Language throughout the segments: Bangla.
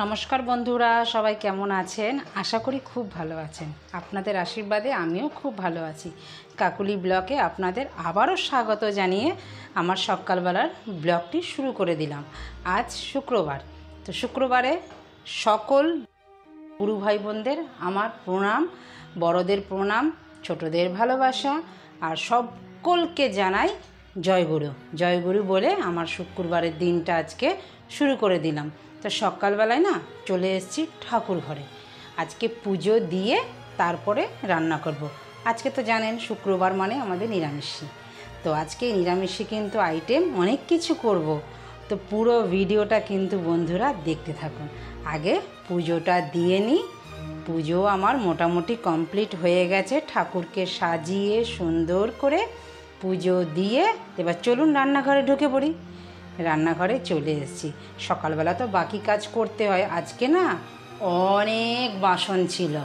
নমস্কার বন্ধুরা, সবাই কেমন আছেন? আশা করি খুব ভালো আছেন। আপনাদের আশীর্বাদে আমিও খুব ভালো আছি। কাকুলি ব্লগে আপনাদের আবারও স্বাগত জানিয়ে আমার সকালবেলার ব্লগটি শুরু করে দিলাম। আজ শুক্রবার, তো শুক্রবারে সকল গুরু ভাই বোনদের আমার প্রণাম, বড়দের প্রণাম, ছোটদের ভালোবাসা, আর সকলকে জানাই জয়গুরু। জয়গুরু বলে আমার শুক্রবারের দিনটা আজকে শুরু করে দিলাম। তো সকালবেলায় না চলে এসেছি ঠাকুর ঘরে। আজকে পুজো দিয়ে তারপরে রান্না করব। আজকে তো জানেন শুক্রবার মানে আমাদের নিরামিষই। তো আজকে নিরামিষে কিন্তু আইটেম অনেক কিছু করব। তো পুরো ভিডিওটা কিন্তু বন্ধুরা দেখতে থাকুন। আগে পুজোটা দিয়ে নিই। পুজো আমার মোটামুটি কমপ্লিট হয়ে গেছে। ঠাকুরকে সাজিয়ে সুন্দর করে পুজো দিয়ে এবার চলুন রান্নাঘরে ঢুকে পড়ি। রান্নাঘরে চলে এসেছি। সকালবেলা তো বাকি কাজ করতে হয়। আজকে না অনেক বাসন ছিল,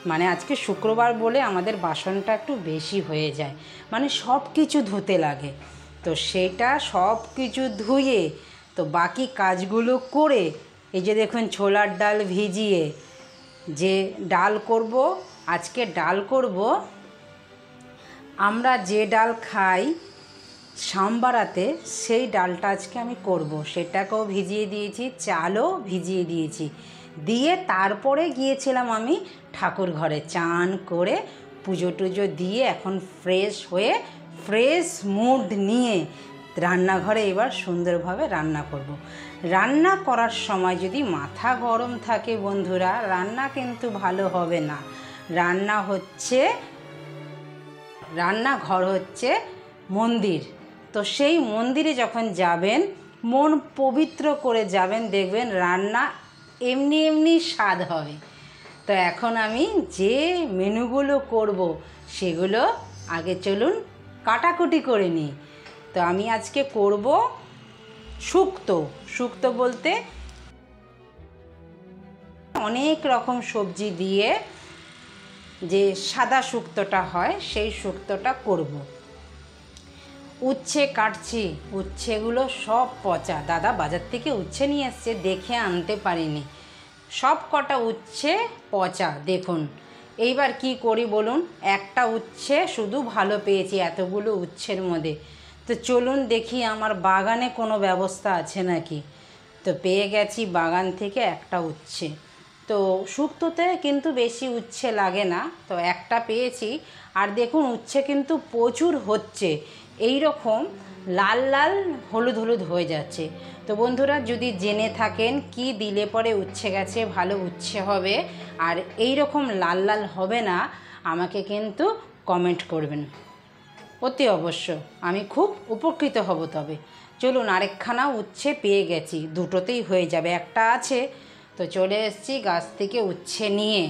মানে আজকে শুক্রবার বলে আমাদের বাসনটা একটু বেশি হয়ে যায়, মানে সব কিছু ধুতে লাগে। তো সেটা সব কিছু ধুয়ে তো বাকি কাজগুলো করে এই যে দেখুন ছোলার ডাল ভিজিয়ে যে ডাল করব, আজকে ডাল করব আমরা যে ডাল খাই সাম্বারাতে, সেই ডালটা আজকে আমি করব। সেটাকেও ভিজিয়ে দিয়েছি, চালও ভিজিয়ে দিয়েছি, দিয়ে তারপরে গিয়েছিলাম আমি ঠাকুর ঘরে চান করে পুজো টুজো দিয়ে এখন ফ্রেশ হয়ে ফ্রেশ মুড নিয়ে রান্নাঘরে এবার সুন্দরভাবে রান্না করব। রান্না করার সময় যদি মাথা গরম থাকে বন্ধুরা, রান্না কিন্তু ভালো হবে না। রান্নাঘর হচ্ছে মন্দির। তো সেই মন্দিরে যখন যাবেন মন পবিত্র করে যাবেন, দেখবেন রান্না এমনি এমনি স্বাদ হবে। তো এখন আমি যে মেনুগুলো করব সেগুলো আগে চলুন কাটাকুটি করে নিই। তো আমি আজকে করব শুক্তো বলতে অনেক রকম সবজি দিয়ে যে সাদা শুক্তোটা হয় সেই শুক্তোটা করব। উচ্ছে কাটছি, উচ্ছেগুলো সব পচা। দাদা বাজার থেকে উচ্ছে নিয়ে এসছে, দেখে আনতে পারিনি। সব কটা উচ্ছে পচা দেখুন। এইবার কি করি বলুন? একটা উচ্ছে শুধু ভালো পেয়েছি এতগুলো উচ্ছের মধ্যে। তো চলুন দেখি আমার বাগানে কোনো ব্যবস্থা আছে নাকি। তো পেয়ে গেছি বাগান থেকে একটা উচ্ছে। তো শুক্তোতে কিন্তু বেশি উচ্ছে লাগে না, তো একটা পেয়েছি। আর দেখুন উচ্ছে কিন্তু প্রচুর হচ্ছে, এই রকম লাল লাল হলুদ হলুদ হয়ে যাচ্ছে। তো বন্ধুরা যদি জেনে থাকেন কি দিলে পরে উচ্ছে গাছে ভালো উচ্ছে হবে আর এই রকম লাল লাল হবে না, আমাকে কিন্তু কমেন্ট করবেন অতি অবশ্য, আমি খুব উপকৃত হব। তবে চলুন আরেকখানা উচ্ছে পেয়ে গেছি, দুটোতেই হয়ে যাবে, একটা আছে। তো চলে এসেছি গাছ থেকে উচ্ছে নিয়ে।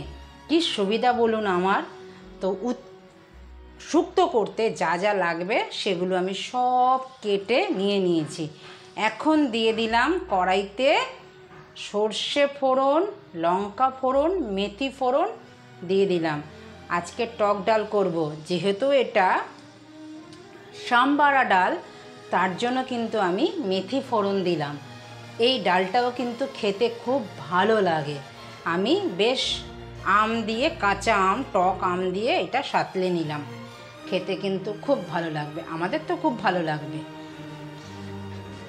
কি সুবিধা বলুন আমার। তো শুক্তো করতে যা যা লাগবে সেগুলো আমি সব কেটে নিয়ে নিয়েছি। এখন দিয়ে দিলাম কড়াইতে সর্ষে ফোড়ন, লঙ্কা ফোড়ন, মেথি ফোড়ন দিয়ে দিলাম। আজকে টক ডাল করব, যেহেতু এটা সাম্বারা ডাল, তার জন্য কিন্তু আমি মেথি ফোড়ন দিলাম। এই ডালটাও কিন্তু খেতে খুব ভালো লাগে। আমি বেশ আম দিয়ে, কাঁচা আম, টক আম দিয়ে এটা সাঁতলে নিলাম। খেতে কিন্তু খুব ভালো লাগবে, আমাদের তো খুব ভালো লাগবে।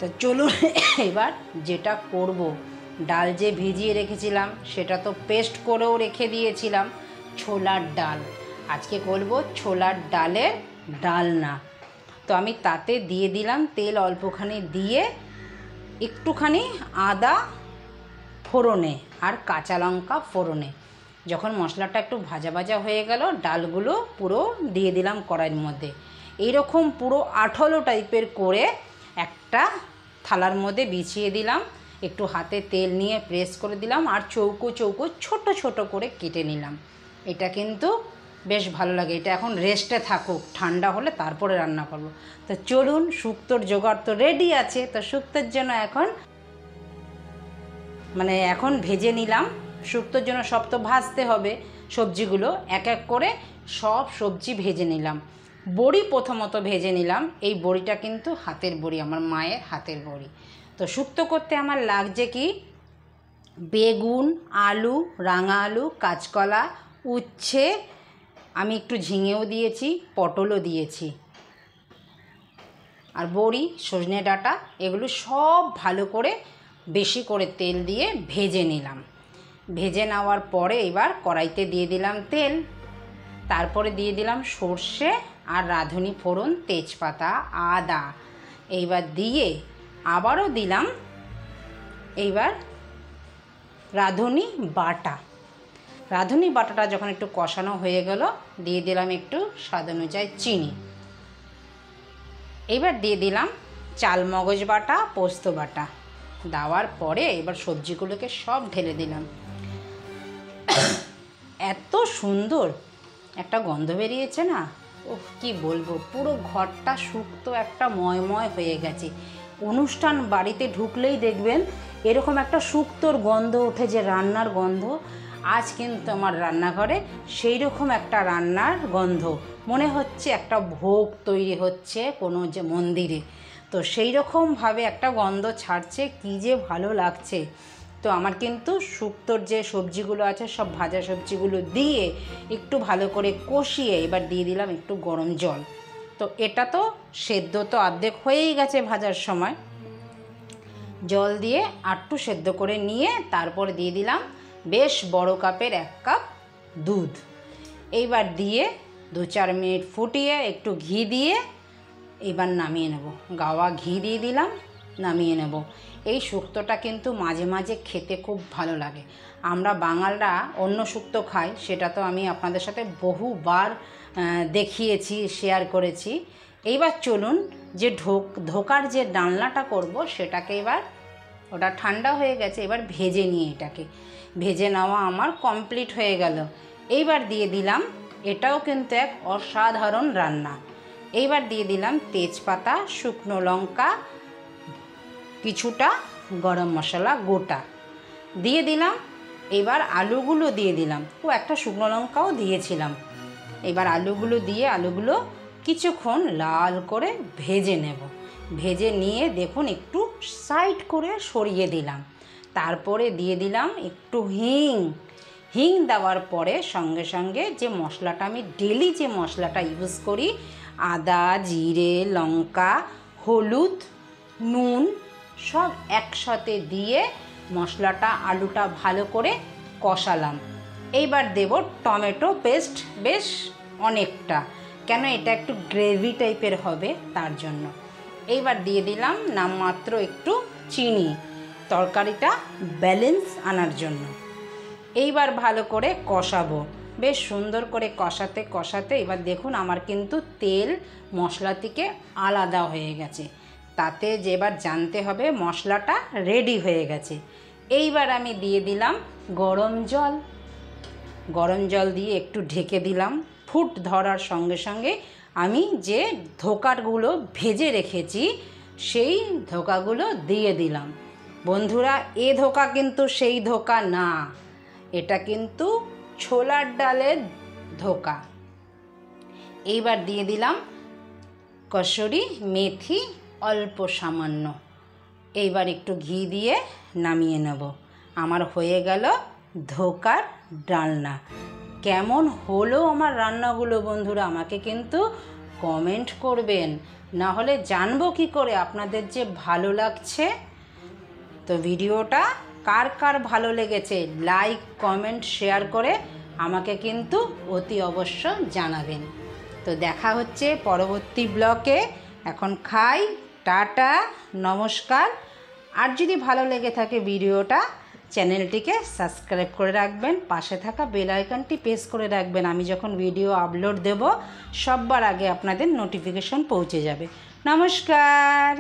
তো চলুন এবার যেটা করব, ডাল যে ভিজিয়ে রেখেছিলাম সেটা তো পেস্ট করেও রেখে দিয়েছিলাম। ছোলার ডাল আজকে করব, ছোলার ডালের ডালনা। তো আমি তাতে দিয়ে দিলাম তেল অল্পখানি দিয়ে একটুখানি আদা ফোড়নে আর কাঁচা লঙ্কা ফোড়নে। যখন মশলাটা একটু ভাজা ভাজা হয়ে গেল, ডালগুলো পুরো দিয়ে দিলাম কড়াইয়ের মধ্যে। এইরকম পুরো আঠালো টাইপের করে একটা থালার মধ্যে বিছিয়ে দিলাম, একটু হাতে তেল নিয়ে প্রেস করে দিলাম আর চৌকো চৌকো ছোট ছোট করে কেটে নিলাম। এটা কিন্তু বেশ ভালো লাগে। এটা এখন রেস্টে থাকুক, ঠান্ডা হলে তারপরে রান্না করব। তো চলুন, শুক্তোর জোগাড় তো রেডি আছে। তো শুক্তোর জন্য এখন ভেজে নিলাম। শুক্তোর জন্য সব তো ভাজতে হবে সবজিগুলো, এক এক করে সব সবজি ভেজে নিলাম। বড়ি প্রথমত ভেজে নিলাম। এই বড়িটা কিন্তু হাতের বড়ি, আমার মায়ের হাতের বড়ি। তো শুক্তো করতে আমার লাগছে কি বেগুন, আলু, রাঙা আলু, কাঁচকলা, উচ্ছে, আমি একটু ঝিঙেও দিয়েছি, পটলও দিয়েছি, আর বড়ি, সজনে ডাঁটা, এগুলো সব ভালো করে বেশি করে তেল দিয়ে ভেজে নিলাম। ভেজে নেওয়ার পরে এবার কড়াইতে দিয়ে দিলাম তেল, তারপরে দিয়ে দিলাম সর্ষে আর রাঁধুনি ফোড়ন, তেজপাতা, আদা, এইবার দিয়ে আবারও দিলাম এইবার রাঁধুনি বাটা। রাঁধুনি বাটাটা যখন একটু কষানো হয়ে গেল, দিয়ে দিলাম একটু স্বাদ অনুযায়ী চিনি। এবার দিয়ে দিলাম চালমগজ বাটা, পোস্ত বাটা। দেওয়ার পরে এবার সবজিগুলোকে সব ঢেলে দিলাম। এত সুন্দর একটা গন্ধ বেরিয়েছে না, ওহ কি বলবো, পুরো ঘরটা শুক্তো একটা ময়ময় হয়ে গেছে। অনুষ্ঠান বাড়িতে ঢুকলেই দেখবেন এরকম একটা শুক্তোর গন্ধ ওঠে, যে রান্নার গন্ধ। আজ কিন্তু আমার রান্নাঘরে সেই রকম একটা রান্নার গন্ধ, মনে হচ্ছে একটা ভোগ তৈরি হচ্ছে কোনো যে মন্দিরে, তো সেই রকমভাবে একটা গন্ধ ছাড়ছে, কী যে ভালো লাগছে। তো আমার কিন্তু শুক্তোর যে সবজিগুলো আছে সব ভাজা সবজিগুলো দিয়ে একটু ভালো করে কষিয়ে এবার দিয়ে দিলাম একটু গরম জল। তো এটা তো সেদ্ধ তো অর্ধেক হয়েই গেছে ভাজার সময়, জল দিয়ে আটটু সেদ্ধ করে নিয়ে তারপরে দিয়ে দিলাম বেশ বড় কাপের 1 কাপ দুধ। এইবার দিয়ে 2-4 মিনিট ফুটিয়ে একটু ঘি দিয়ে এবার নামিয়ে নেব। গাওয়া ঘি দিয়ে দিলাম, নামিয়ে নেব। এই শুক্তোটা কিন্তু মাঝে মাঝে খেতে খুব ভালো লাগে। আমরা বাঙালরা অন্য শুক্তো খাই, সেটা তো আমি আপনাদের সাথে বহুবার দেখিয়েছি, শেয়ার করেছি। এইবার চলুন যে ধোকার যে ডালনাটা করব সেটাকে এবার, ওটা ঠান্ডা হয়ে গেছে, এবার ভেজে নিয়ে এটাকে ভেজে নেওয়া আমার কমপ্লিট হয়ে গেল। এইবার দিয়ে দিলাম, এটাও কিন্তু এক অসাধারণ রান্না। এইবার দিয়ে দিলাম তেজপাতা, শুকনো লঙ্কা, কিছুটা গরম মশলা গোটা দিয়ে দিলাম। এবার আলুগুলো দিয়ে দিলাম, একটা শুকনো লঙ্কাও দিয়েছিলাম। এবার আলুগুলো দিয়ে আলুগুলো কিছুক্ষণ লাল করে ভেজে নেব। ভেজে নিয়ে দেখুন একটু সাইড করে সরিয়ে দিলাম। তারপরে দিয়ে দিলাম একটু হিং দেওয়ার পরে সঙ্গে সঙ্গে যে মশলাটা আমি ডেলি যে মশলাটা ইউজ করি, আদা, জিরে, লঙ্কা, হলুদ, নুন সব একসাথে দিয়ে মশলাটা আলুটা ভালো করে কষালাম। এইবার দেব টমেটো পেস্ট, বেশ অনেকটা, কেন এটা একটু গ্রেভি টাইপের হবে তার জন্য। এইবার দিয়ে দিলাম নামমাত্র একটু চিনি, তরকারিটা ব্যালেন্স আনার জন্য। এইবার ভালো করে কষাবো, বেশ সুন্দর করে কষাতে কষাতে এবার দেখুন আমার কিন্তু তেল মশলা থেকে আলাদা হয়ে গেছে। তাতে যে এবার জানতে হবে মশলাটা রেডি হয়ে গেছে। এইবার আমি দিয়ে দিলাম গরম জল। গরম জল দিয়ে একটু ঢেকে দিলাম। ফুট ধরার সঙ্গে সঙ্গে আমি যে ধোকাগুলো ভেজে রেখেছি সেই ধোকাগুলো দিয়ে দিলাম। বন্ধুরা, এ ধোকা কিন্তু সেই ধোকা না, এটা কিন্তু ছোলার ডালের ধোকা। এইবার দিয়ে দিলাম কসুরি মেথি অল্প সামান্য। এইবার একটু ঘি দিয়ে নামিয়ে নেব। আমার হয়ে গেল ধোকার ডালনা। কেমন হলো আমার রান্নাগুলো বন্ধুরা, আমাকে কিন্তু কমেন্ট করবেন, না হলে জানবো কী করে আপনাদের যে ভালো লাগছে। তো ভিডিওটা কার কার ভালো লেগেছে লাইক, কমেন্ট, শেয়ার করে আমাকে কিন্তু অতি অবশ্য জানাবেন। তো দেখা হচ্ছে পরবর্তী ব্লগে। এখন খাই, টাটা, নমস্কার। আর যদি ভালো লেগে থাকে ভিডিওটা, চ্যানেলটিকে সাবস্ক্রাইব করে রাখবেন, পাশে থাকা বেল আইকনটি প্রেস করে রাখবেন। আমি যখন ভিডিও আপলোড দেব সবার আগে আপনাদের নোটিফিকেশন পৌঁছে যাবে। নমস্কার।